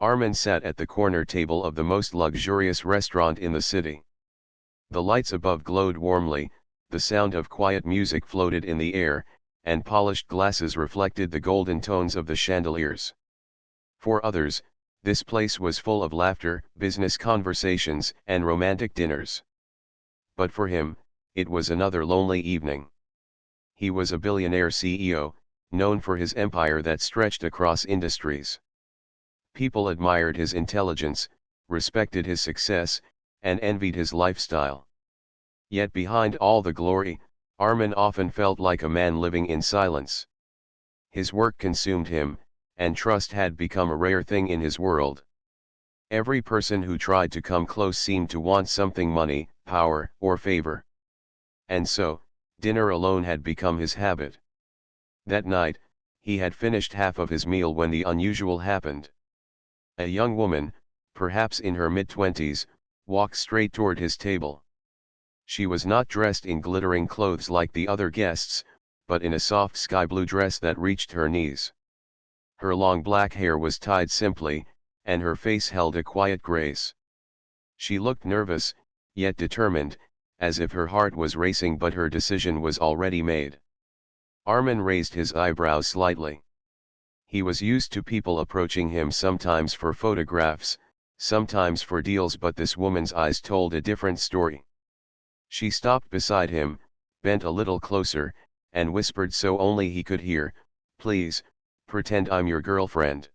Armin sat at the corner table of the most luxurious restaurant in the city. The lights above glowed warmly, the sound of quiet music floated in the air, and polished glasses reflected the golden tones of the chandeliers. For others, this place was full of laughter, business conversations, and romantic dinners. But for him, it was another lonely evening. He was a billionaire CEO, known for his empire that stretched across industries. People admired his intelligence, respected his success, and envied his lifestyle. Yet behind all the glory, Armin often felt like a man living in silence. His work consumed him, and trust had become a rare thing in his world. Every person who tried to come close seemed to want something: money, power, or favor. And so, dinner alone had become his habit. That night, he had finished half of his meal when the unusual happened. A young woman, perhaps in her mid-20s, walked straight toward his table. She was not dressed in glittering clothes like the other guests, but in a soft sky blue dress that reached her knees. Her long black hair was tied simply, and her face held a quiet grace. She looked nervous, yet determined, as if her heart was racing but her decision was already made. Armin raised his eyebrows slightly. He was used to people approaching him, sometimes for photographs, sometimes for deals, but this woman's eyes told a different story. She stopped beside him, bent a little closer, and whispered so only he could hear, "Please, pretend I'm your girlfriend."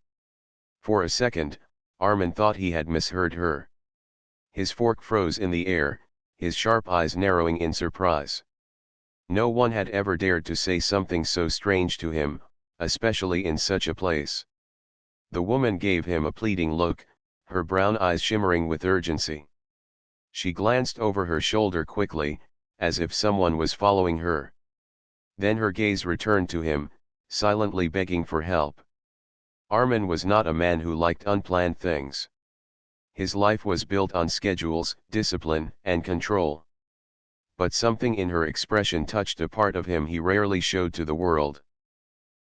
For a second, Armin thought he had misheard her. His fork froze in the air, his sharp eyes narrowing in surprise. No one had ever dared to say something so strange to him, especially in such a place. The woman gave him a pleading look, her brown eyes shimmering with urgency. She glanced over her shoulder quickly, as if someone was following her. Then her gaze returned to him, silently begging for help. Armin was not a man who liked unplanned things. His life was built on schedules, discipline, and control. But something in her expression touched a part of him he rarely showed to the world.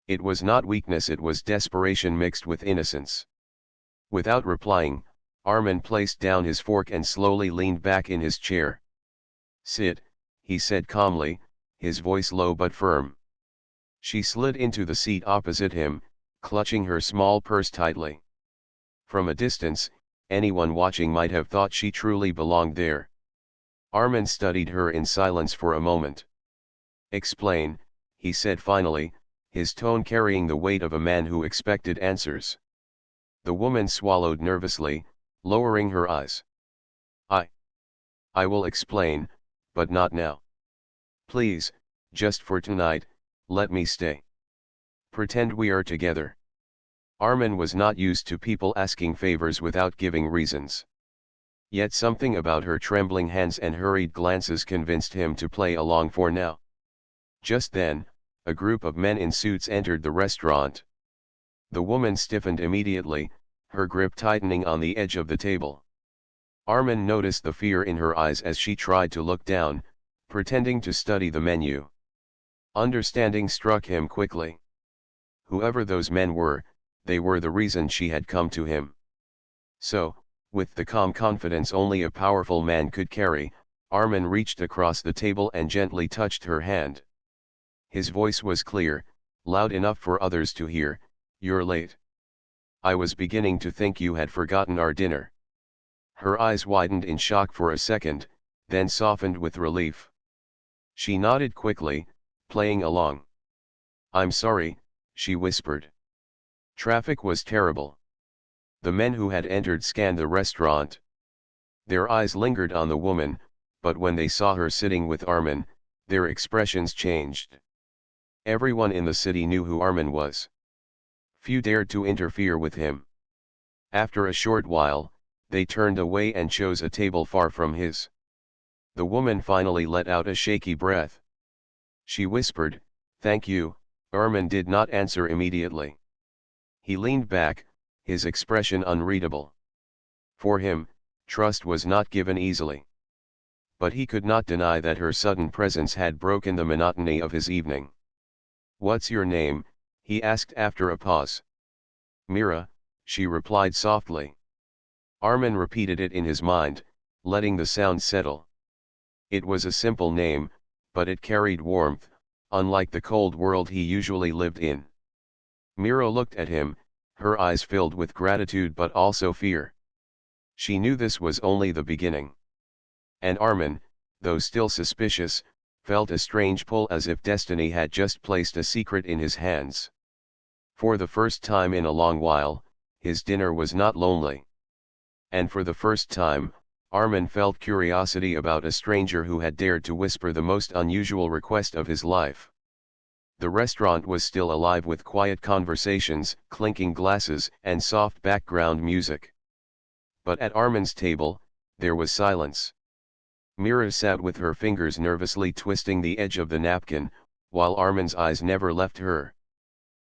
It was not weakness, it was desperation mixed with innocence. Without replying, Armin placed down his fork and slowly leaned back in his chair. "Sit," he said calmly, his voice low but firm. She slid into the seat opposite him, clutching her small purse tightly. From a distance, anyone watching might have thought she truly belonged there. Armin studied her in silence for a moment. "Explain," he said finally, his tone carrying the weight of a man who expected answers. The woman swallowed nervously, lowering her eyes. I will explain, but not now. Please, just for tonight, let me stay. Pretend we are together." Armin was not used to people asking favors without giving reasons. Yet something about her trembling hands and hurried glances convinced him to play along for now. Just then, a group of men in suits entered the restaurant. The woman stiffened immediately, her grip tightening on the edge of the table. Armin noticed the fear in her eyes as she tried to look down, pretending to study the menu. Understanding struck him quickly. Whoever those men were, they were the reason she had come to him. So, with the calm confidence only a powerful man could carry, Armin reached across the table and gently touched her hand. His voice was clear, loud enough for others to hear, "You're late. I was beginning to think you had forgotten our dinner." Her eyes widened in shock for a second, then softened with relief. She nodded quickly, playing along. "I'm sorry," she whispered. Traffic was terrible. The men who had entered scanned the restaurant. Their eyes lingered on the woman, but when they saw her sitting with Armin, their expressions changed. Everyone in the city knew who Armin was. Few dared to interfere with him. After a short while, they turned away and chose a table far from his. The woman finally let out a shaky breath. She whispered, "Thank you." Armin did not answer immediately. He leaned back, his expression unreadable. For him, trust was not given easily. But he could not deny that her sudden presence had broken the monotony of his evening. "What's your name?" he asked after a pause. "Mira," she replied softly. Armin repeated it in his mind, letting the sound settle. It was a simple name, but it carried warmth, unlike the cold world he usually lived in. Mira looked at him, her eyes filled with gratitude but also fear. She knew this was only the beginning. And Armin, though still suspicious, felt a strange pull as if destiny had just placed a secret in his hands. For the first time in a long while, his dinner was not lonely. And for the first time, Armin felt curiosity about a stranger who had dared to whisper the most unusual request of his life. The restaurant was still alive with quiet conversations, clinking glasses, and soft background music. But at Armin's table, there was silence. Mira sat with her fingers nervously twisting the edge of the napkin, while Armin's eyes never left her.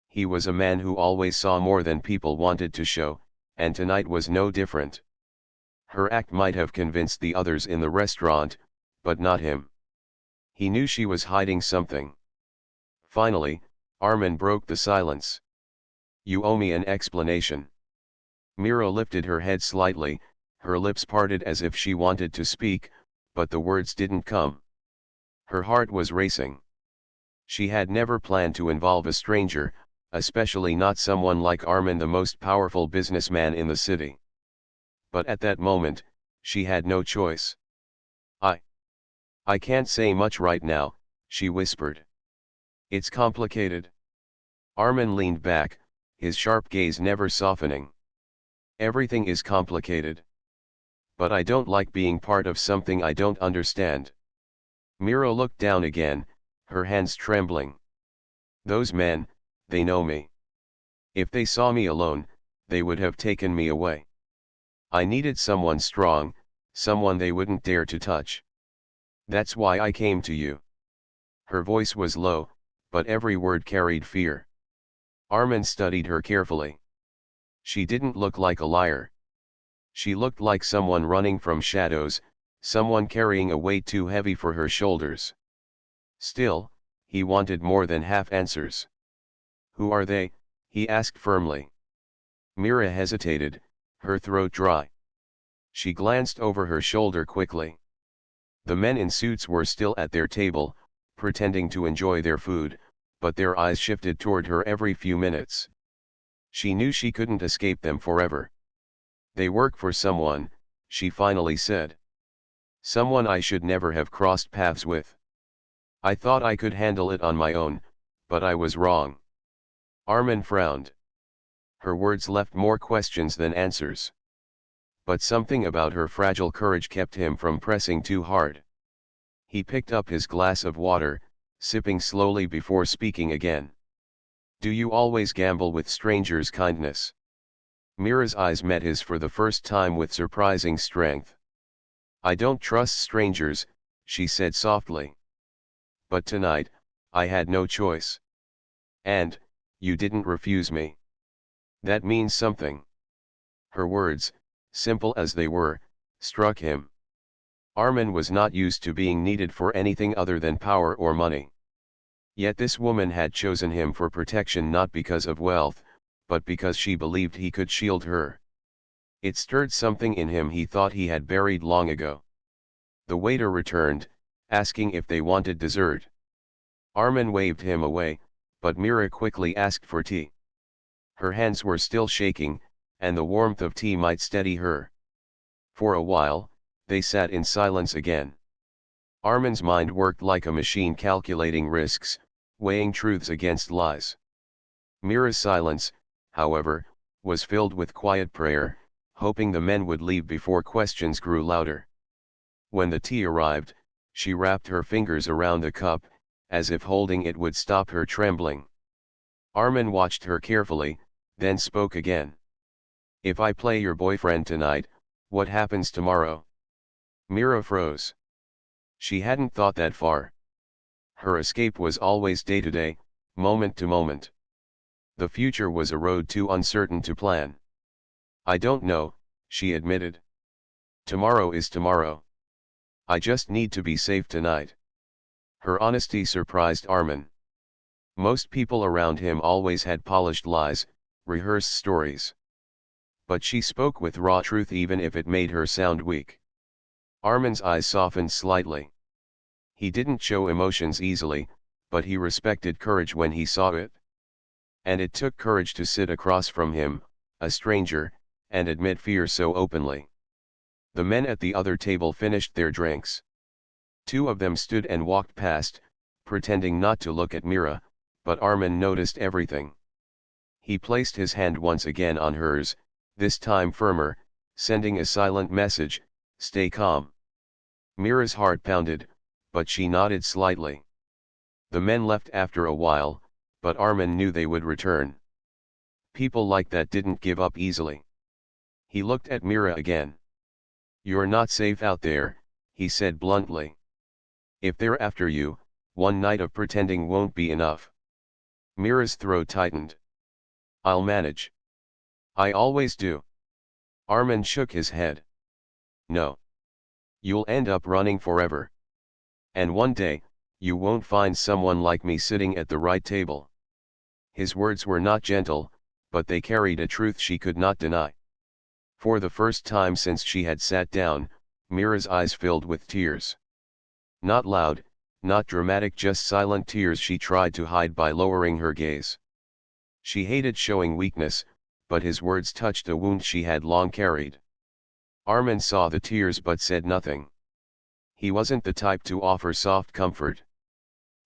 He was a man who always saw more than people wanted to show, and tonight was no different. Her act might have convinced the others in the restaurant, but not him. He knew she was hiding something. Finally, Armin broke the silence. "You owe me an explanation." Mira lifted her head slightly, her lips parted as if she wanted to speak, but the words didn't come. Her heart was racing. She had never planned to involve a stranger, especially not someone like Armin, the most powerful businessman in the city. But at that moment, she had no choice. I can't say much right now," she whispered. "It's complicated." Armin leaned back, his sharp gaze never softening. "Everything is complicated. But I don't like being part of something I don't understand." Mira looked down again, her hands trembling. "Those men, they know me. If they saw me alone, they would have taken me away. I needed someone strong, someone they wouldn't dare to touch. That's why I came to you." Her voice was low, but every word carried fear. Armin studied her carefully. She didn't look like a liar. She looked like someone running from shadows, someone carrying a weight too heavy for her shoulders. Still, he wanted more than half answers. "Who are they?" he asked firmly. Mira hesitated, her throat dry. She glanced over her shoulder quickly. The men in suits were still at their table, pretending to enjoy their food, but their eyes shifted toward her every few minutes. She knew she couldn't escape them forever. "They work for someone," she finally said. "Someone I should never have crossed paths with. I thought I could handle it on my own, but I was wrong." Armin frowned. Her words left more questions than answers. But something about her fragile courage kept him from pressing too hard. He picked up his glass of water, sipping slowly before speaking again. "Do you always gamble with strangers' kindness?" Mira's eyes met his for the first time with surprising strength. "I don't trust strangers," she said softly. "But tonight, I had no choice. And, you didn't refuse me. That means something." Her words, simple as they were, struck him. Armin was not used to being needed for anything other than power or money. Yet this woman had chosen him for protection not because of wealth, but because she believed he could shield her. It stirred something in him he thought he had buried long ago. The waiter returned, asking if they wanted dessert. Armin waved him away, but Mira quickly asked for tea. Her hands were still shaking, and the warmth of tea might steady her. For a while, they sat in silence again. Armin's mind worked like a machine calculating risks, weighing truths against lies. Mira's silence, however, was filled with quiet prayer, hoping the men would leave before questions grew louder. When the tea arrived, she wrapped her fingers around the cup, as if holding it would stop her trembling. Armin watched her carefully, then spoke again. "If I play your boyfriend tonight, what happens tomorrow?" Mira froze. She hadn't thought that far. Her escape was always day to day, moment to moment. The future was a road too uncertain to plan. "I don't know," she admitted. "Tomorrow is tomorrow. I just need to be safe tonight." Her honesty surprised Armin. Most people around him always had polished lies, rehearsed stories. But she spoke with raw truth even if it made her sound weak. Armin's eyes softened slightly. He didn't show emotions easily, but he respected courage when he saw it. And it took courage to sit across from him, a stranger, and admit fear so openly. The men at the other table finished their drinks. Two of them stood and walked past, pretending not to look at Mira, but Armin noticed everything. He placed his hand once again on hers, this time firmer, sending a silent message, "Stay calm." Mira's heart pounded, but she nodded slightly. The men left after a while, but Armin knew they would return. People like that didn't give up easily. He looked at Mira again. "You're not safe out there," he said bluntly. "If they're after you, one night of pretending won't be enough." Mira's throat tightened. "I'll manage. I always do." Armin shook his head. "No. You'll end up running forever. And one day, you won't find someone like me sitting at the right table." His words were not gentle, but they carried a truth she could not deny. For the first time since she had sat down, Mira's eyes filled with tears. Not loud, not dramatic, just silent tears she tried to hide by lowering her gaze. She hated showing weakness, but his words touched a wound she had long carried. Armin saw the tears but said nothing. He wasn't the type to offer soft comfort.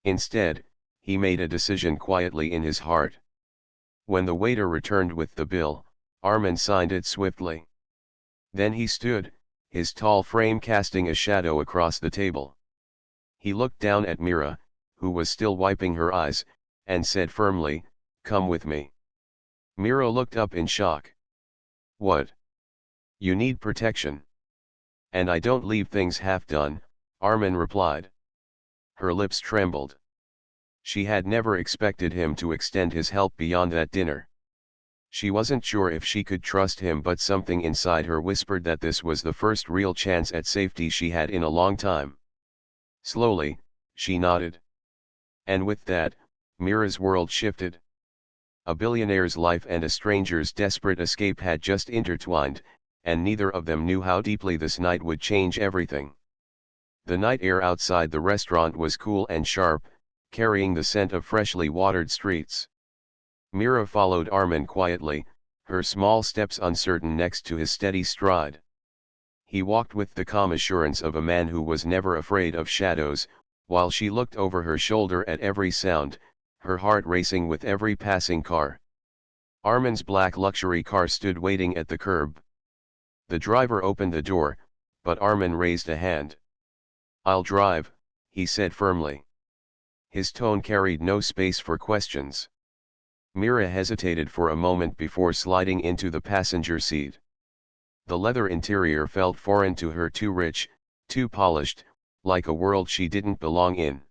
Instead, he made a decision quietly in his heart. When the waiter returned with the bill, Armin signed it swiftly. Then he stood, his tall frame casting a shadow across the table. He looked down at Mira, who was still wiping her eyes, and said firmly, "Come with me." Mira looked up in shock. "What? You need protection." "And I don't leave things half done," Armin replied. Her lips trembled. She had never expected him to extend his help beyond that dinner. She wasn't sure if she could trust him, but something inside her whispered that this was the first real chance at safety she had in a long time. Slowly, she nodded. And with that, Mira's world shifted. A billionaire's life and a stranger's desperate escape had just intertwined, and neither of them knew how deeply this night would change everything. The night air outside the restaurant was cool and sharp, carrying the scent of freshly watered streets. Mira followed Armin quietly, her small steps uncertain next to his steady stride. He walked with the calm assurance of a man who was never afraid of shadows, while she looked over her shoulder at every sound, her heart racing with every passing car. Armin's black luxury car stood waiting at the curb. The driver opened the door, but Armin raised a hand. "I'll drive," he said firmly. His tone carried no space for questions. Mira hesitated for a moment before sliding into the passenger seat. The leather interior felt foreign to her, too rich, too polished, like a world she didn't belong in.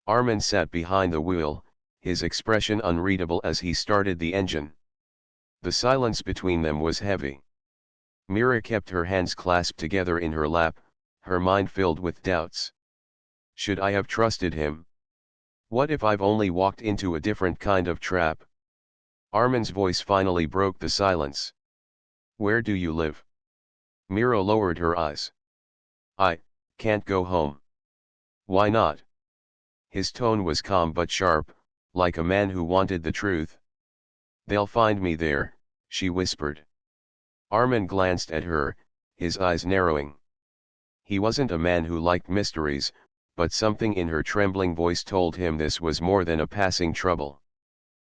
Armin sat behind the wheel, his expression unreadable as he started the engine. The silence between them was heavy. Mira kept her hands clasped together in her lap, her mind filled with doubts. Should I have trusted him? What if I've only walked into a different kind of trap? Armin's voice finally broke the silence. "Where do you live?" Mira lowered her eyes. "I can't go home." "Why not?" His tone was calm but sharp, like a man who wanted the truth. "They'll find me there," she whispered. Armin glanced at her, his eyes narrowing. He wasn't a man who liked mysteries, but something in her trembling voice told him this was more than a passing trouble.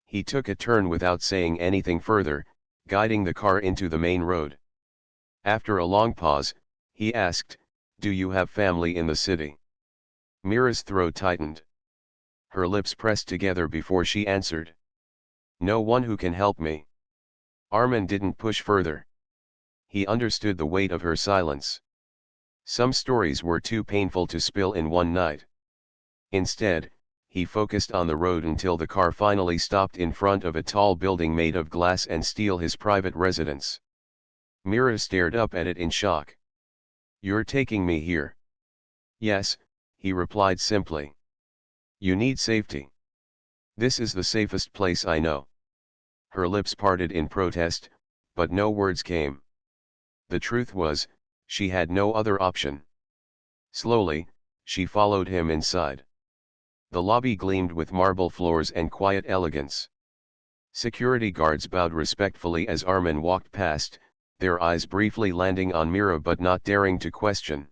He took a turn without saying anything further, guiding the car into the main road. After a long pause, he asked, "Do you have family in the city?" Mira's throat tightened. Her lips pressed together before she answered. "No one who can help me." Armin didn't push further. He understood the weight of her silence. Some stories were too painful to spill in one night. Instead, he focused on the road until the car finally stopped in front of a tall building made of glass and steel, his private residence. Mira stared up at it in shock. "You're taking me here?" "Yes," he replied simply. "You need safety." "This is the safest place I know." Her lips parted in protest, but no words came. The truth was, she had no other option. Slowly, she followed him inside. The lobby gleamed with marble floors and quiet elegance. Security guards bowed respectfully as Armin walked past, their eyes briefly landing on Mira but not daring to question.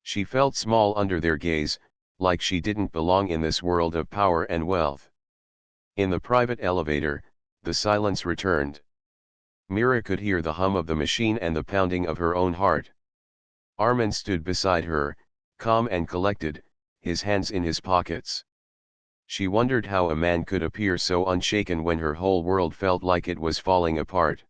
She felt small under their gaze, like she didn't belong in this world of power and wealth. In the private elevator, the silence returned. Mira could hear the hum of the machine and the pounding of her own heart. Armin stood beside her, calm and collected, his hands in his pockets. She wondered how a man could appear so unshaken when her whole world felt like it was falling apart.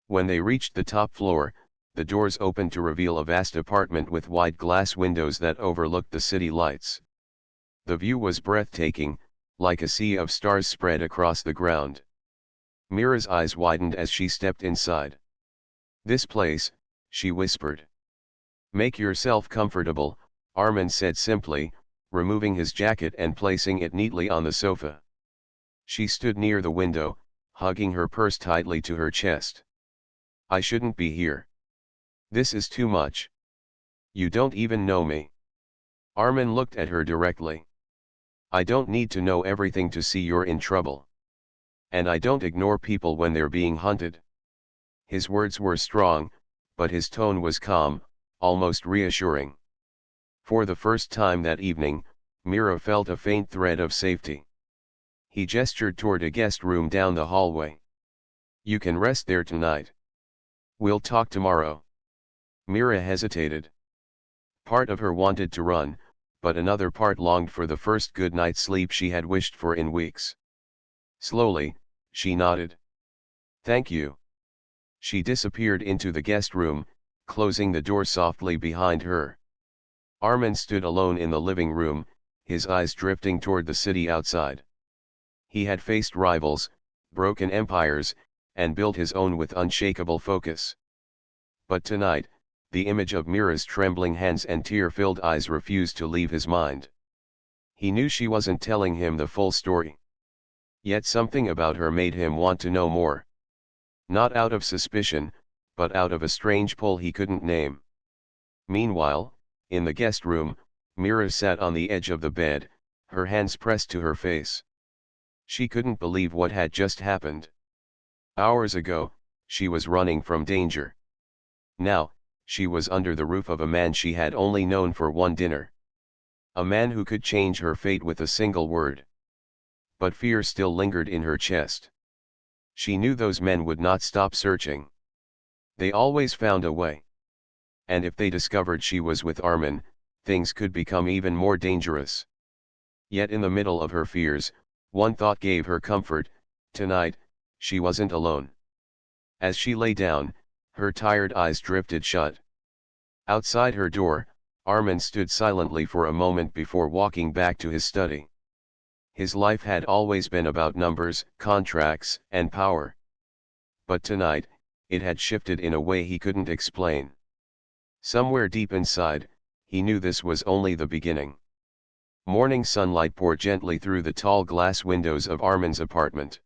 When they reached the top floor, the doors opened to reveal a vast apartment with wide glass windows that overlooked the city lights. The view was breathtaking, like a sea of stars spread across the ground. Mira's eyes widened as she stepped inside. "This place," she whispered. "Make yourself comfortable," Armin said simply, removing his jacket and placing it neatly on the sofa. She stood near the window, hugging her purse tightly to her chest. "I shouldn't be here. This is too much. You don't even know me." Armin looked at her directly. "I don't need to know everything to see you're in trouble. And I don't ignore people when they're being hunted." His words were strong, but his tone was calm, almost reassuring. For the first time that evening, Mira felt a faint thread of safety. He gestured toward a guest room down the hallway. "You can rest there tonight. We'll talk tomorrow." Mira hesitated. Part of her wanted to run, but another part longed for the first good night's sleep she had wished for in weeks. Slowly, she nodded. "Thank you." She disappeared into the guest room, closing the door softly behind her. Armin stood alone in the living room, his eyes drifting toward the city outside. He had faced rivals, broken empires, and built his own with unshakable focus. But tonight, the image of Mira's trembling hands and tear-filled eyes refused to leave his mind. He knew she wasn't telling him the full story. Yet something about her made him want to know more. Not out of suspicion, but out of a strange pull he couldn't name. Meanwhile, in the guest room, Mira sat on the edge of the bed, her hands pressed to her face. She couldn't believe what had just happened. Hours ago, she was running from danger. Now, she was under the roof of a man she had only known for one dinner. A man who could change her fate with a single word. But fear still lingered in her chest. She knew those men would not stop searching. They always found a way. And if they discovered she was with Armin, things could become even more dangerous. Yet in the middle of her fears, one thought gave her comfort: tonight, she wasn't alone. As she lay down, her tired eyes drifted shut. Outside her door, Armin stood silently for a moment before walking back to his study. His life had always been about numbers, contracts, and power. But tonight, it had shifted in a way he couldn't explain. Somewhere deep inside, he knew this was only the beginning. Morning sunlight poured gently through the tall glass windows of Armin's apartment.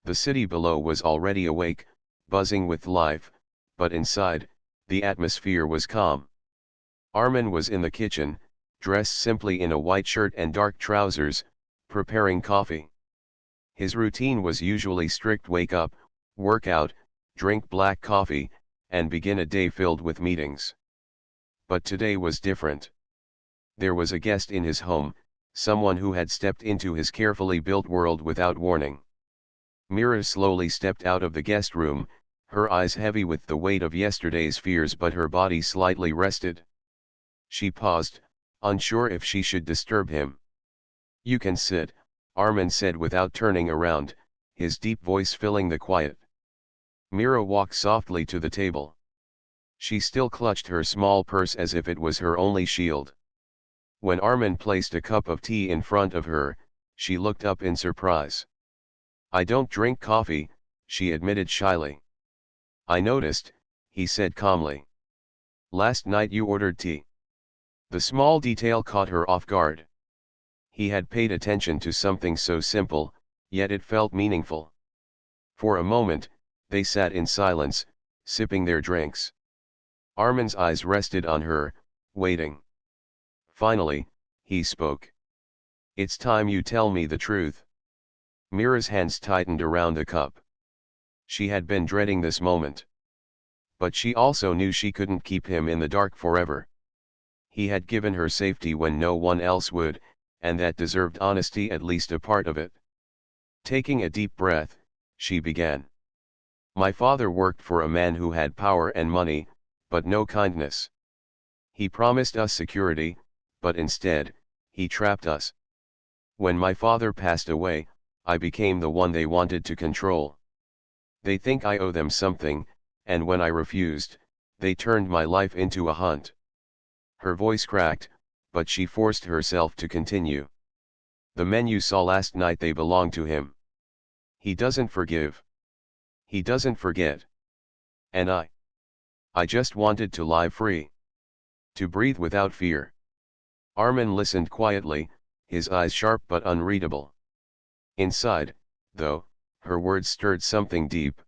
The city below was already awake, buzzing with life, but inside, the atmosphere was calm. Armin was in the kitchen, dressed simply in a white shirt and dark trousers, preparing coffee. His routine was usually strict: wake up, work out, drink black coffee, and begin a day filled with meetings. But today was different. There was a guest in his home, someone who had stepped into his carefully built world without warning. Mira slowly stepped out of the guest room, her eyes heavy with the weight of yesterday's fears, but her body slightly rested. She paused, unsure if she should disturb him. "You can sit," Armin said without turning around, his deep voice filling the quiet. Mira walked softly to the table. She still clutched her small purse as if it was her only shield. When Armin placed a cup of tea in front of her, she looked up in surprise. "I don't drink coffee," she admitted shyly. "I noticed," he said calmly. "Last night you ordered tea." The small detail caught her off guard. He had paid attention to something so simple, yet it felt meaningful. For a moment, They sat in silence, sipping their drinks. Armin's eyes rested on her, waiting. Finally, he spoke. "It's time you tell me the truth." Mira's hands tightened around the cup. She had been dreading this moment. But she also knew she couldn't keep him in the dark forever. He had given her safety when no one else would, and that deserved honesty, at least a part of it. Taking a deep breath, she began. "My father worked for a man who had power and money, but no kindness. He promised us security, but instead, he trapped us. When my father passed away, I became the one they wanted to control. They think I owe them something, and when I refused, they turned my life into a hunt." Her voice cracked, but she forced herself to continue. "The men you saw last night, they belong to him. He doesn't forgive. He doesn't forget. And I just wanted to lie free. To breathe without fear." Armin listened quietly, his eyes sharp but unreadable. Inside, though, her words stirred something deep.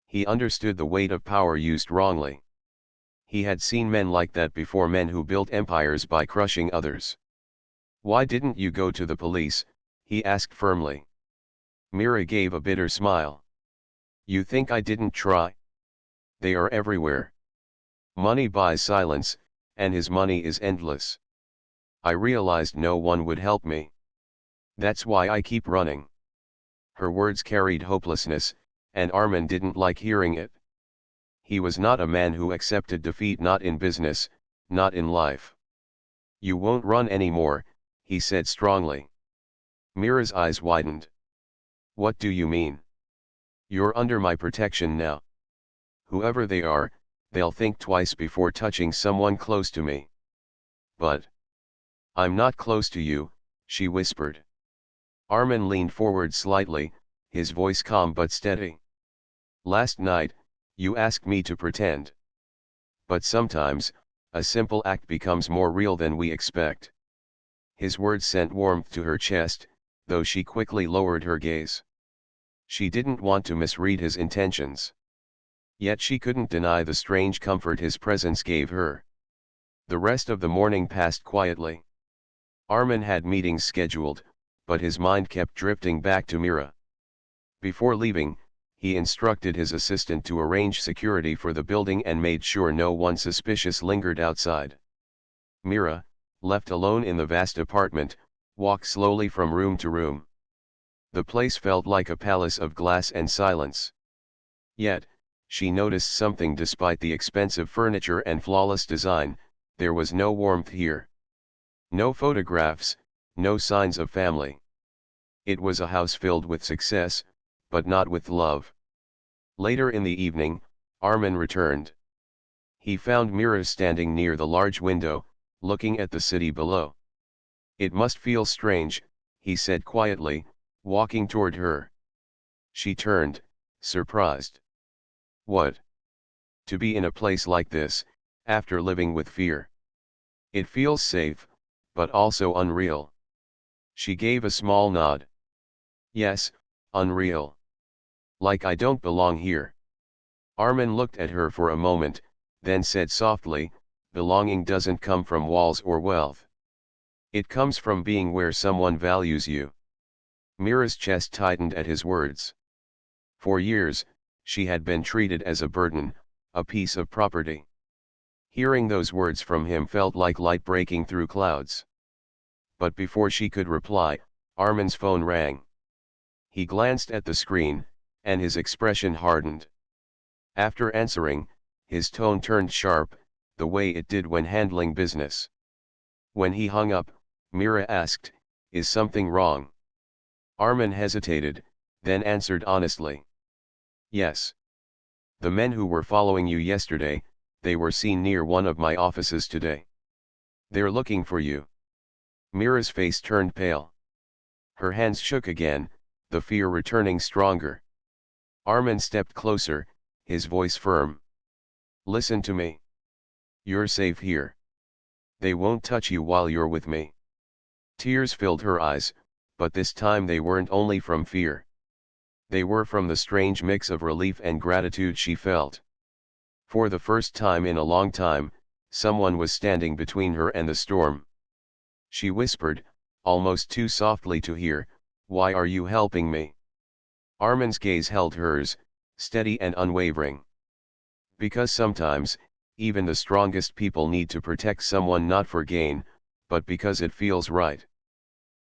He understood the weight of power used wrongly. He had seen men like that before, men who built empires by crushing others. "Why didn't you go to the police?" he asked firmly. Mira gave a bitter smile. "You think I didn't try? They are everywhere. Money buys silence, and his money is endless. I realized no one would help me. That's why I keep running." Her words carried hopelessness, and Armin didn't like hearing it. He was not a man who accepted defeat, not in business, not in life. "You won't run anymore," he said strongly. Mira's eyes widened. "What do you mean? You're under my protection now. Whoever they are, they'll think twice before touching someone close to me." "But I'm not close to you," she whispered. Armin leaned forward slightly, his voice calm but steady. "Last night, you asked me to pretend. But sometimes, a simple act becomes more real than we expect." His words sent warmth to her chest, though she quickly lowered her gaze. She didn't want to misread his intentions. Yet she couldn't deny the strange comfort his presence gave her. The rest of the morning passed quietly. Armin had meetings scheduled, but his mind kept drifting back to Mira. Before leaving, he instructed his assistant to arrange security for the building and made sure no one suspicious lingered outside. Mira, left alone in the vast apartment, walked slowly from room to room. The place felt like a palace of glass and silence. Yet, she noticed something. Despite the expensive furniture and flawless design, there was no warmth here. No photographs, no signs of family. It was a house filled with success, but not with love. Later in the evening, Armin returned. He found Mira standing near the large window, looking at the city below. "It must feel strange," he said quietly, walking toward her. She turned, surprised. "What?" "To be in a place like this, after living with fear. It feels safe, but also unreal." She gave a small nod. "Yes, unreal. Like I don't belong here." Armin looked at her for a moment, then said softly, "Belonging doesn't come from walls or wealth. It comes from being where someone values you." Mira's chest tightened at his words. For years, she had been treated as a burden, a piece of property. Hearing those words from him felt like light breaking through clouds. But before she could reply, Armin's phone rang. He glanced at the screen, and his expression hardened. After answering, his tone turned sharp, the way it did when handling business. When he hung up, Mira asked, "Is something wrong?" Armin hesitated, then answered honestly. "Yes. The men who were following you yesterday, they were seen near one of my offices today. They're looking for you." Mira's face turned pale. Her hands shook again, the fear returning stronger. Armin stepped closer, his voice firm. "Listen to me. You're safe here. They won't touch you while you're with me." Tears filled her eyes, but this time they weren't only from fear. They were from the strange mix of relief and gratitude she felt. For the first time in a long time, someone was standing between her and the storm. She whispered, almost too softly to hear, "Why are you helping me?" Armin's gaze held hers, steady and unwavering. Because sometimes, even the strongest people need to protect someone not for gain, but because it feels right.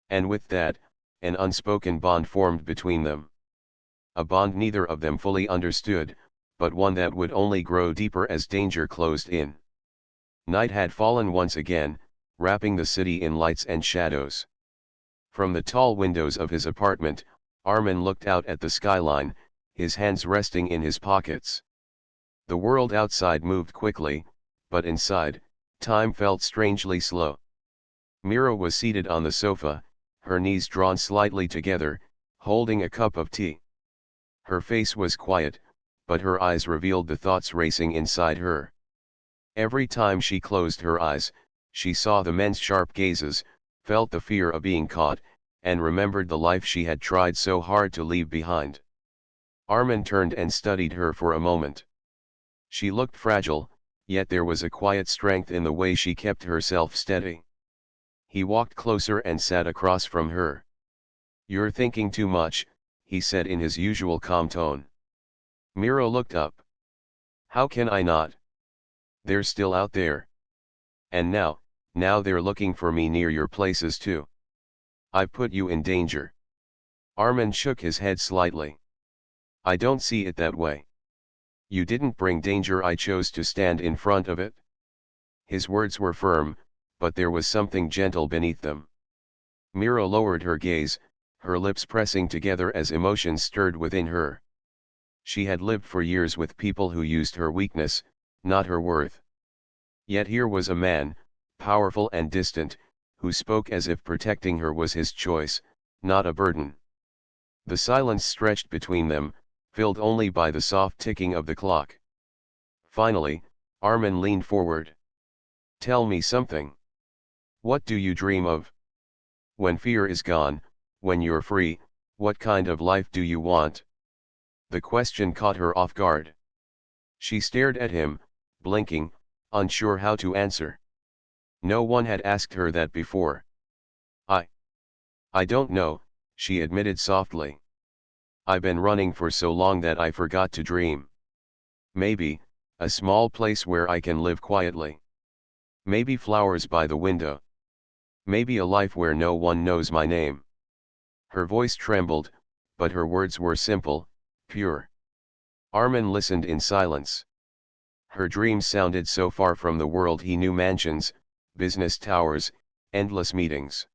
And with that, an unspoken bond formed between them. A bond neither of them fully understood, but one that would only grow deeper as danger closed in. Night had fallen once again, wrapping the city in lights and shadows. From the tall windows of his apartment, Armin looked out at the skyline, his hands resting in his pockets. The world outside moved quickly, but inside, time felt strangely slow. Mira was seated on the sofa, her knees drawn slightly together, holding a cup of tea. Her face was quiet, but her eyes revealed the thoughts racing inside her. Every time she closed her eyes, she saw the men's sharp gazes, felt the fear of being caught, and remembered the life she had tried so hard to leave behind. Armin turned and studied her for a moment. She looked fragile, yet there was a quiet strength in the way she kept herself steady. He walked closer and sat across from her. "You're thinking too much," he said in his usual calm tone. Mira looked up. "How can I not? They're still out there. And now they're looking for me near your places too. I've put you in danger." Armin shook his head slightly. "I don't see it that way. You didn't bring danger, I chose to stand in front of it." His words were firm, but there was something gentle beneath them. Mira lowered her gaze, her lips pressing together as emotions stirred within her. She had lived for years with people who used her weakness, not her worth. Yet here was a man, powerful and distant, who spoke as if protecting her was his choice, not a burden. The silence stretched between them, filled only by the soft ticking of the clock. Finally, Armin leaned forward. "Tell me something. What do you dream of? When fear is gone, when you're free, what kind of life do you want?" The question caught her off guard. She stared at him, blinking, unsure how to answer. No one had asked her that before. I don't know," she admitted softly. "I've been running for so long that I forgot to dream. Maybe, a small place where I can live quietly. Maybe flowers by the window. Maybe a life where no one knows my name." Her voice trembled, but her words were simple, pure. Armin listened in silence. Her dreams sounded so far from the world he knew: mansions, business towers, endless meetings.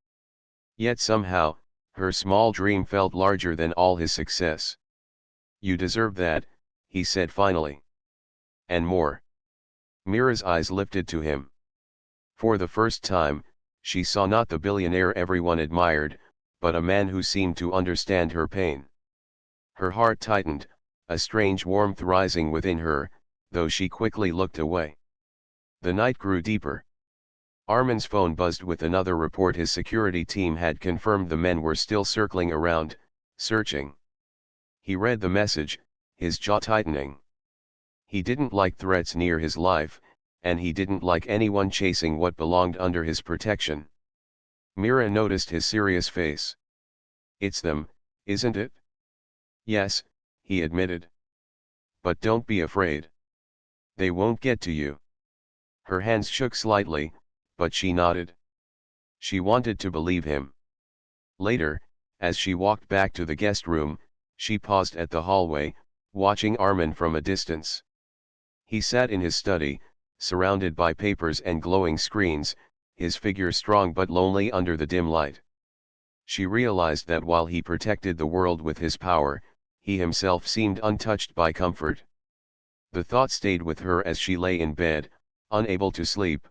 Yet somehow, her small dream felt larger than all his success. "You deserve that," he said finally. "And more." Mira's eyes lifted to him. For the first time, she saw not the billionaire everyone admired, but a man who seemed to understand her pain. Her heart tightened, a strange warmth rising within her, though she quickly looked away. The night grew deeper. Armin's phone buzzed with another report. His security team had confirmed the men were still circling around, searching. He read the message, his jaw tightening. He didn't like threats near his life, and he didn't like anyone chasing what belonged under his protection. Mira noticed his serious face. "It's them, isn't it?" "Yes," he admitted. "But don't be afraid. They won't get to you." Her hands shook slightly, but she nodded. She wanted to believe him. Later, as she walked back to the guest room, she paused at the hallway, watching Armin from a distance. He sat in his study, surrounded by papers and glowing screens, his figure strong but lonely under the dim light. She realized that while he protected the world with his power, he himself seemed untouched by comfort. The thought stayed with her as she lay in bed, unable to sleep.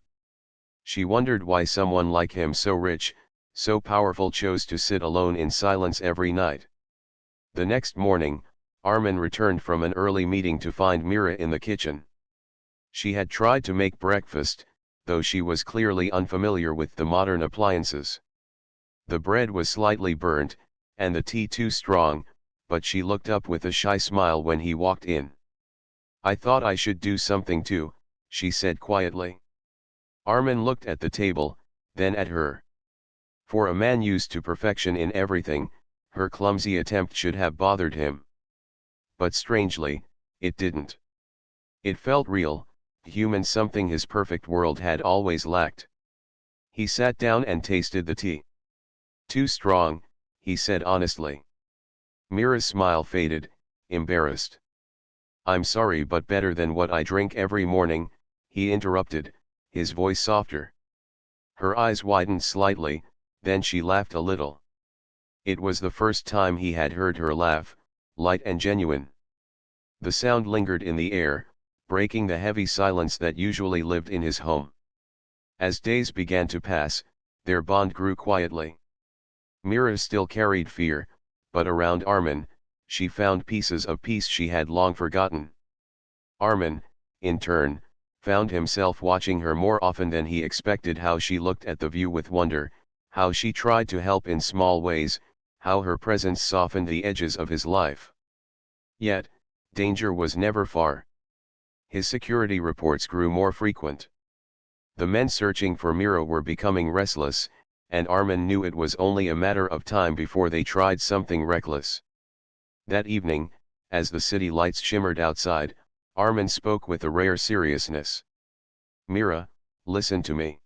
She wondered why someone like him, so rich, so powerful, chose to sit alone in silence every night. The next morning, Armin returned from an early meeting to find Mira in the kitchen. She had tried to make breakfast, though she was clearly unfamiliar with the modern appliances. The bread was slightly burnt, and the tea too strong, but she looked up with a shy smile when he walked in. "I thought I should do something too," she said quietly. Armin looked at the table, then at her. For a man used to perfection in everything, her clumsy attempt should have bothered him. But strangely, it didn't. It felt real, human, something his perfect world had always lacked. He sat down and tasted the tea. "Too strong," he said honestly. Mira's smile faded, embarrassed. "I'm sorry, but better than what I drink every morning," he interrupted, his voice softer. Her eyes widened slightly, then she laughed a little. It was the first time he had heard her laugh, light and genuine. The sound lingered in the air, breaking the heavy silence that usually lived in his home. As days began to pass, their bond grew quietly. Mira still carried fear, but around Armin, she found pieces of peace she had long forgotten. Armin, in turn, found himself watching her more often than he expected, how she looked at the view with wonder, how she tried to help in small ways, how her presence softened the edges of his life. Yet, danger was never far. His security reports grew more frequent. The men searching for Mira were becoming restless, and Armin knew it was only a matter of time before they tried something reckless. That evening, as the city lights shimmered outside, Armin spoke with a rare seriousness. "Mira, listen to me.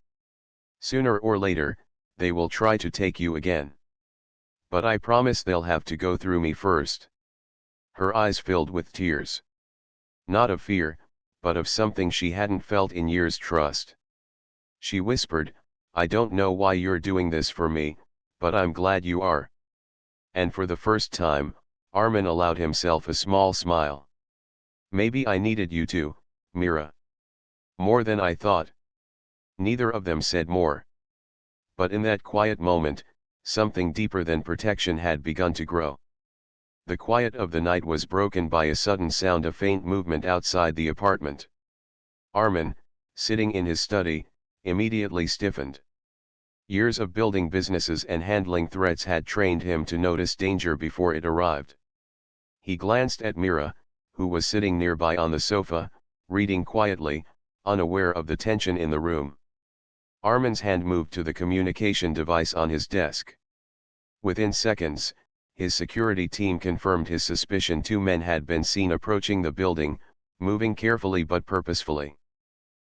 Sooner or later, they will try to take you again. But I promise they'll have to go through me first." Her eyes filled with tears. Not of fear, but of something she hadn't felt in years: trust. She whispered, "I don't know why you're doing this for me, but I'm glad you are." And for the first time, Armin allowed himself a small smile. "Maybe I needed you too, Mira. More than I thought." Neither of them said more. But in that quiet moment, something deeper than protection had begun to grow. The quiet of the night was broken by a sudden sound of faint movement outside the apartment. Armin, sitting in his study, immediately stiffened. Years of building businesses and handling threats had trained him to notice danger before it arrived. He glanced at Mira, who was sitting nearby on the sofa, reading quietly, unaware of the tension in the room. Armin's hand moved to the communication device on his desk. Within seconds, his security team confirmed his suspicion: 2 men had been seen approaching the building, moving carefully but purposefully.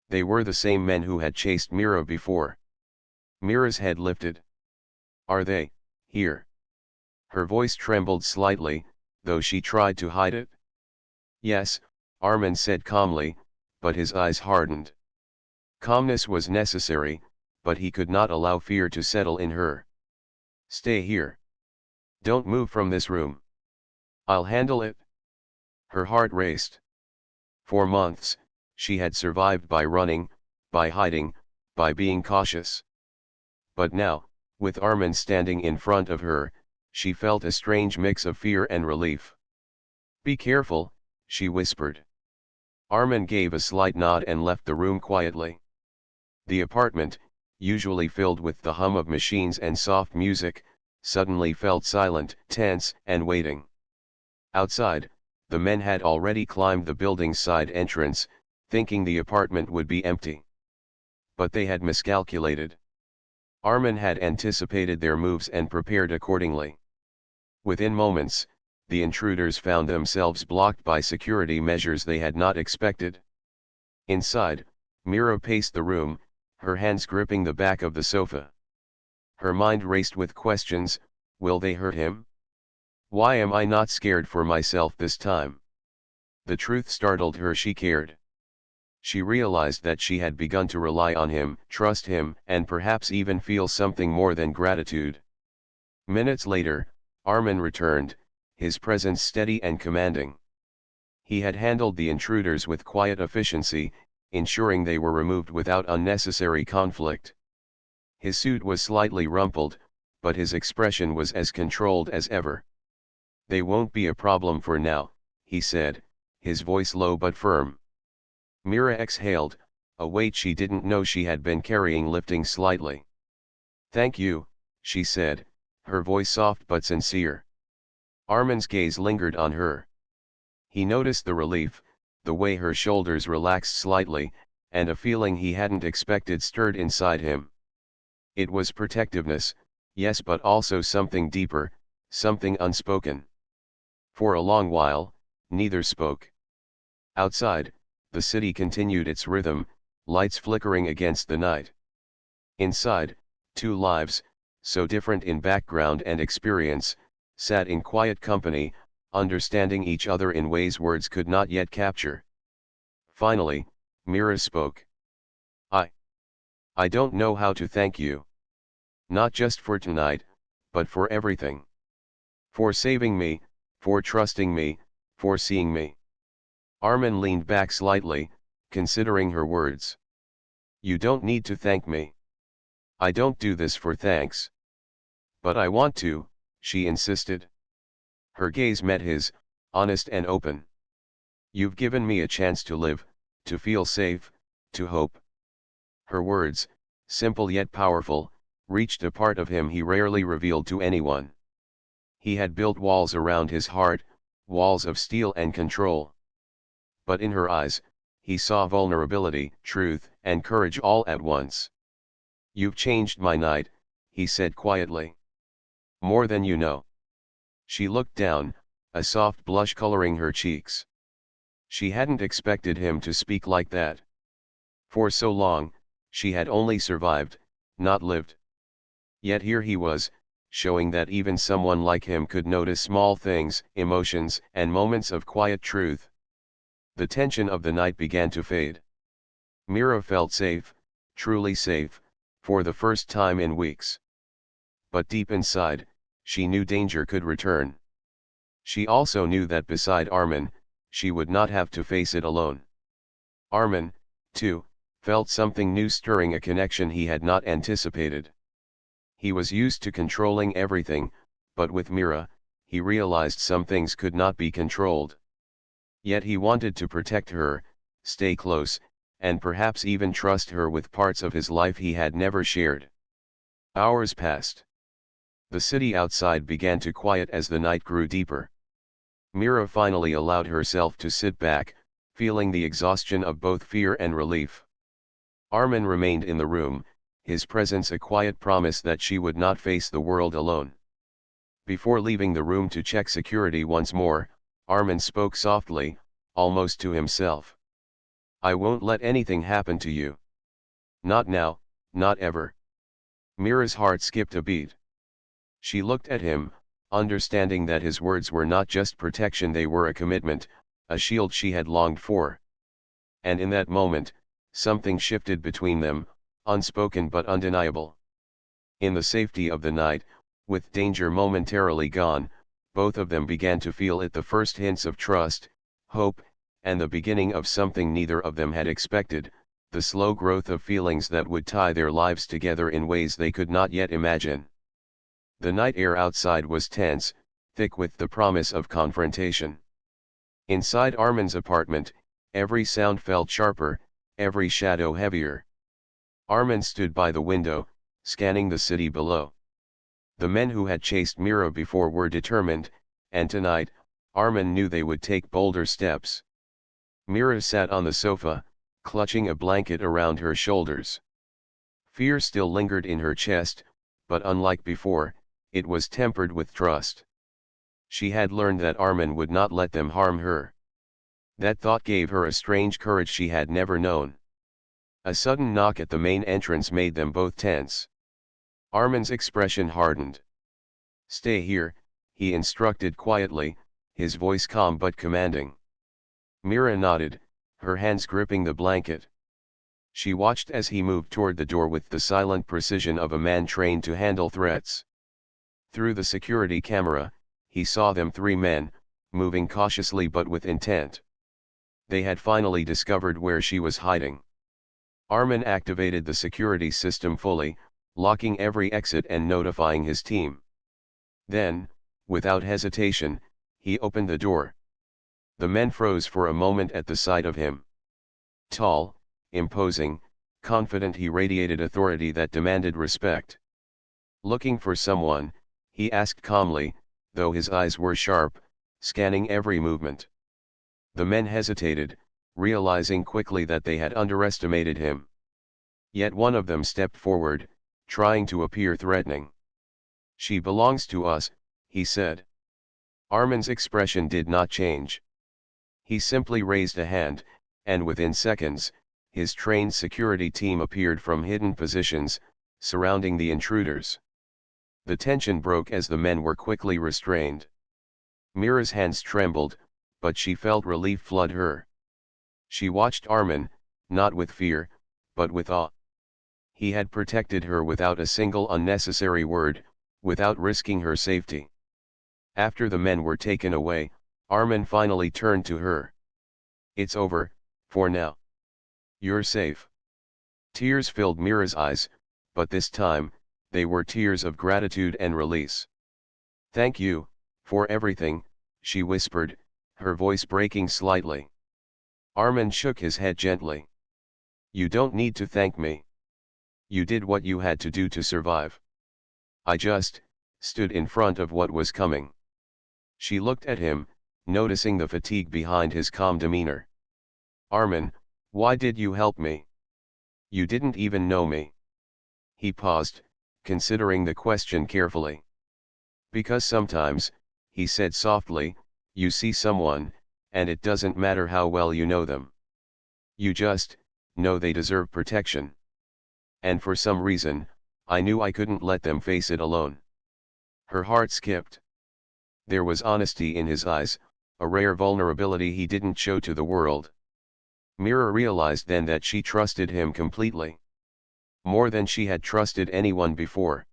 They were the same men who had chased Mira before. Mira's head lifted. "Are they here?" Her voice trembled slightly, though she tried to hide it. "Yes," Armin said calmly, but his eyes hardened. Calmness was necessary, but he could not allow fear to settle in her. "Stay here. Don't move from this room. I'll handle it." Her heart raced. For months, she had survived by running, by hiding, by being cautious. But now, with Armin standing in front of her, she felt a strange mix of fear and relief. "Be careful," she whispered. Armin gave a slight nod and left the room quietly. The apartment, usually filled with the hum of machines and soft music, suddenly felt silent, tense, and waiting. Outside, the men had already climbed the building's side entrance, thinking the apartment would be empty. But they had miscalculated. Armin had anticipated their moves and prepared accordingly. Within moments, the intruders found themselves blocked by security measures they had not expected. Inside, Mira paced the room, her hands gripping the back of the sofa. Her mind raced with questions: will they hurt him? Why am I not scared for myself this time? The truth startled her: she cared. She realized that she had begun to rely on him, trust him, and perhaps even feel something more than gratitude. Minutes later, Armin returned, his presence steady and commanding. He had handled the intruders with quiet efficiency, ensuring they were removed without unnecessary conflict. His suit was slightly rumpled, but his expression was as controlled as ever. "They won't be a problem for now," he said, his voice low but firm. Mira exhaled, a weight she didn't know she had been carrying lifting slightly. "Thank you," she said, her voice soft but sincere. Armin's gaze lingered on her. He noticed the relief, the way her shoulders relaxed slightly, and a feeling he hadn't expected stirred inside him. It was protectiveness, yes, but also something deeper, something unspoken. For a long while, neither spoke. Outside, the city continued its rhythm, lights flickering against the night. Inside, two lives, so different in background and experience, sat in quiet company, understanding each other in ways words could not yet capture. Finally, Mira spoke. I don't know how to thank you. Not just for tonight, but for everything. For saving me, for trusting me, for seeing me. Armin leaned back slightly, considering her words. You don't need to thank me. I don't do this for thanks. But I want to, she insisted. Her gaze met his, honest and open. You've given me a chance to live, to feel safe, to hope. Her words, simple yet powerful, reached a part of him he rarely revealed to anyone. He had built walls around his heart, walls of steel and control. But in her eyes, he saw vulnerability, truth, and courage all at once. You've changed my night, he said quietly. More than you know. She looked down, a soft blush coloring her cheeks. She hadn't expected him to speak like that. For so long, she had only survived, not lived. Yet here he was, showing that even someone like him could notice small things, emotions, and moments of quiet truth. The tension of the night began to fade. Mira felt safe, truly safe, for the first time in weeks. But deep inside, she knew danger could return. She also knew that beside Armin, she would not have to face it alone. Armin, too, felt something new stirring, a connection he had not anticipated. He was used to controlling everything, but with Mira, he realized some things could not be controlled. Yet he wanted to protect her, stay close, and perhaps even trust her with parts of his life he had never shared. Hours passed. The city outside began to quiet as the night grew deeper. Mira finally allowed herself to sit back, feeling the exhaustion of both fear and relief. Armin remained in the room, his presence a quiet promise that she would not face the world alone. Before leaving the room to check security once more, Armin spoke softly, almost to himself. I won't let anything happen to you. Not now, not ever. Mira's heart skipped a beat. She looked at him, understanding that his words were not just protection, they were a commitment, a shield she had longed for. And in that moment, something shifted between them, unspoken but undeniable. In the safety of the night, with danger momentarily gone, both of them began to feel it, the first hints of trust, hope, and the beginning of something neither of them had expected, the slow growth of feelings that would tie their lives together in ways they could not yet imagine. The night air outside was tense, thick with the promise of confrontation. Inside Armin's apartment, every sound felt sharper, every shadow heavier. Armin stood by the window, scanning the city below. The men who had chased Mira before were determined, and tonight, Armin knew they would take bolder steps. Mira sat on the sofa, clutching a blanket around her shoulders. Fear still lingered in her chest, but unlike before, it was tempered with trust. She had learned that Armin would not let them harm her. That thought gave her a strange courage she had never known. A sudden knock at the main entrance made them both tense. Armin's expression hardened. Stay here, he instructed quietly, his voice calm but commanding. Mira nodded, her hands gripping the blanket. She watched as he moved toward the door with the silent precision of a man trained to handle threats. Through the security camera, he saw them, three men, moving cautiously but with intent. They had finally discovered where she was hiding. Armin activated the security system fully, locking every exit and notifying his team. Then, without hesitation, he opened the door. The men froze for a moment at the sight of him. Tall, imposing, confident, he radiated authority that demanded respect. Looking for someone, he asked calmly, though his eyes were sharp, scanning every movement. The men hesitated, realizing quickly that they had underestimated him. Yet one of them stepped forward, trying to appear threatening. "She belongs to us," he said. Armin's expression did not change. He simply raised a hand, and within seconds, his trained security team appeared from hidden positions, surrounding the intruders. The tension broke as the men were quickly restrained. Mira's hands trembled, but she felt relief flood her. She watched Armin, not with fear, but with awe. He had protected her without a single unnecessary word, without risking her safety. After the men were taken away, Armin finally turned to her. "It's over, for now. You're safe." Tears filled Mira's eyes, but this time, they were tears of gratitude and release. "Thank you, for everything," she whispered, her voice breaking slightly. Armin shook his head gently. "You don't need to thank me. You did what you had to do to survive. I just stood in front of what was coming." She looked at him, noticing the fatigue behind his calm demeanor. "Armin, why did you help me? You didn't even know me." He paused, considering the question carefully. "Because sometimes," he said softly, "you see someone, and it doesn't matter how well you know them. You just know they deserve protection. And for some reason, I knew I couldn't let them face it alone." Her heart skipped. There was honesty in his eyes, a rare vulnerability he didn't show to the world. Mira realized then that she trusted him completely. More than she had trusted anyone before.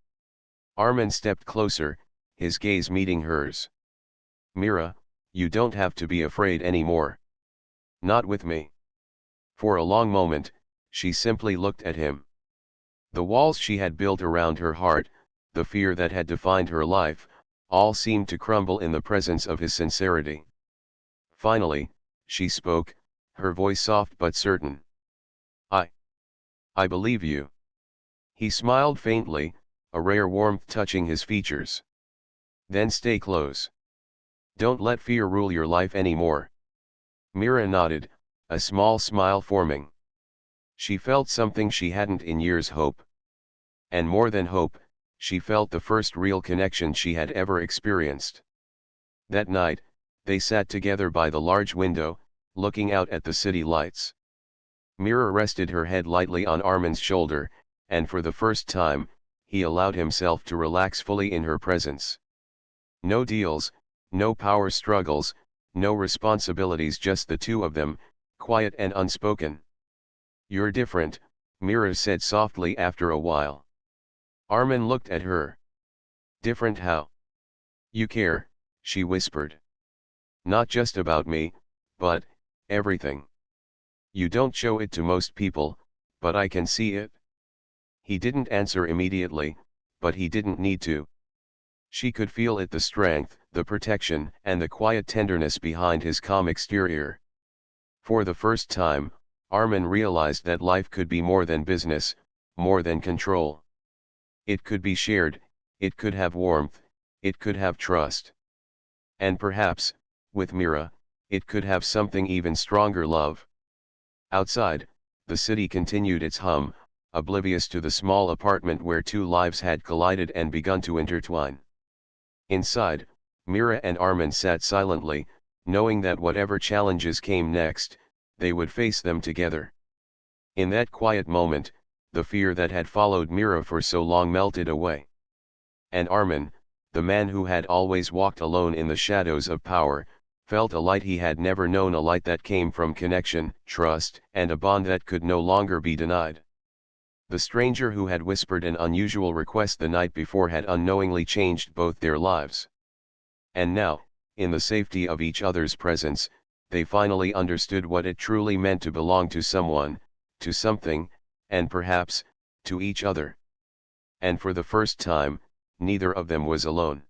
Armin stepped closer, his gaze meeting hers. "Mira, you don't have to be afraid anymore. Not with me." For a long moment, she simply looked at him. The walls she had built around her heart, the fear that had defined her life, all seemed to crumble in the presence of his sincerity. Finally, she spoke, her voice soft but certain. I believe you." He smiled faintly, a rare warmth touching his features. "Then stay close. Don't let fear rule your life anymore." Mira nodded, a small smile forming. She felt something she hadn't in years: hope. And more than hope, she felt the first real connection she had ever experienced. That night, they sat together by the large window, looking out at the city lights. Mira rested her head lightly on Armin's shoulder, and for the first time, he allowed himself to relax fully in her presence. No deals, no power struggles, no responsibilities, just the two of them, quiet and unspoken. "You're different," Mira said softly after a while. Armin looked at her. "Different how?" "You care," she whispered. "Not just about me, but everything. You don't show it to most people, but I can see it." He didn't answer immediately, but he didn't need to. She could feel it: the strength, the protection, and the quiet tenderness behind his calm exterior. For the first time, Armin realized that life could be more than business, more than control. It could be shared, it could have warmth, it could have trust. And perhaps, with Mira, it could have something even stronger: love. Outside, the city continued its hum, oblivious to the small apartment where two lives had collided and begun to intertwine. Inside, Mira and Armin sat silently, knowing that whatever challenges came next, they would face them together. In that quiet moment, the fear that had followed Mira for so long melted away. And Armin, the man who had always walked alone in the shadows of power, felt a light he had never known: a light that came from connection, trust, and a bond that could no longer be denied. The stranger who had whispered an unusual request the night before had unknowingly changed both their lives. And now, in the safety of each other's presence, they finally understood what it truly meant to belong to someone, to something, and perhaps, to each other. And for the first time, neither of them was alone.